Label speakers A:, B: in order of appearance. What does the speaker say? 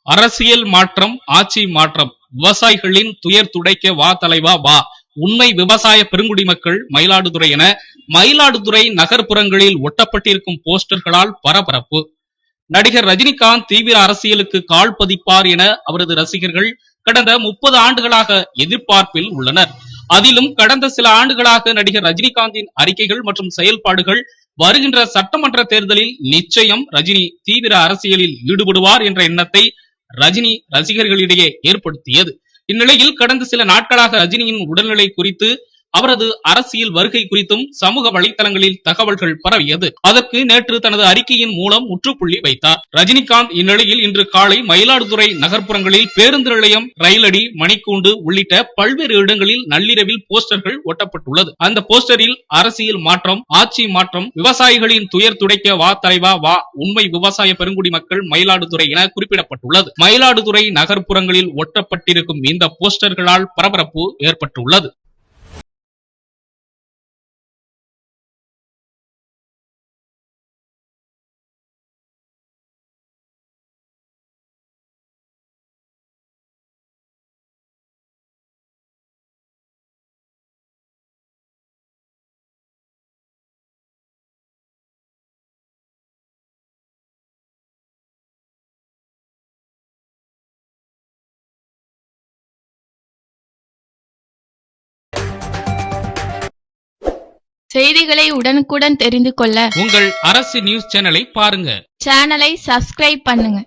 A: அரசியல் மாற்றம், ஆட்சி மாற்றம், விவசாயிகளின் துயர் துடைக்க வா தலைவா வா, உண்மை விவசாய பெருங்குடி மக்கள் மயிலாடுதுறை என மயிலாடுதுறை நகர்ப்புறங்களில் ஒட்டப்பட்டிருக்கும் போஸ்டர்களால் பரபரப்பு. நடிகர் ரஜினிகாந்த் தீவிர அரசியலுக்கு கால் பதிப்பார் என அவரது ரசிகர்கள் கடந்த 30 ஆண்டுகளாக எதிர்பார்ப்பில் உள்ளனர். அதிலும் கடந்த சில ஆண்டுகளாக நடிகர் ரஜினிகாந்தின் அறிக்கைகள் மற்றும் செயல்பாடுகள் வருகின்ற சட்டமன்ற தேர்தலில் நிச்சயம் ரஜினி தீவிர அரசியலில் ஈடுபடுவார் என்ற எண்ணத்தை ரஜினி ரசிகர்களிடையே ஏற்படுத்தியது. இந்நிலையில் கடந்த சில நாட்களாக ரஜினியின் உடல்நிலை குறித்து, அவரது அரசியல் வருகை குறித்தும் சமூக வலைதளங்களில் தகவல்கள் பரவியது. அதற்கு நேற்று தனது அறிக்கையின் மூலம் முற்றுப்புள்ளி வைத்தார் ரஜினிகாந்த். இந்நிலையில் இன்று காலை மயிலாடுதுறை நகர்ப்புறங்களில் பேருந்து நிலையம், ரயிலடி, மணிக்கூண்டு உள்ளிட்ட பல்வேறு இடங்களில் நள்ளிரவில் போஸ்டர்கள் ஒட்டப்பட்டுள்ளது. அந்த போஸ்டரில் அரசியல் மாற்றம், ஆட்சி மாற்றம், விவசாயிகளின் துயர் துடைக்க வா தலைவா வா, உண்மை விவசாய பெருங்குடி மக்கள் மயிலாடுதுறை என குறிப்பிடப்பட்டுள்ளது. மயிலாடுதுறை நகர்ப்புறங்களில் ஒட்டப்பட்டிருக்கும் இந்த போஸ்டர்களால் பரபரப்பு ஏற்பட்டுள்ளது.
B: செய்திகளை உடனுக்குடன் தெரிந்து கொள்ள
A: உங்கள் அரசு நியூஸ் சேனலை பாருங்க.
B: சேனலை சப்ஸ்கிரைப் பண்ணுங்க.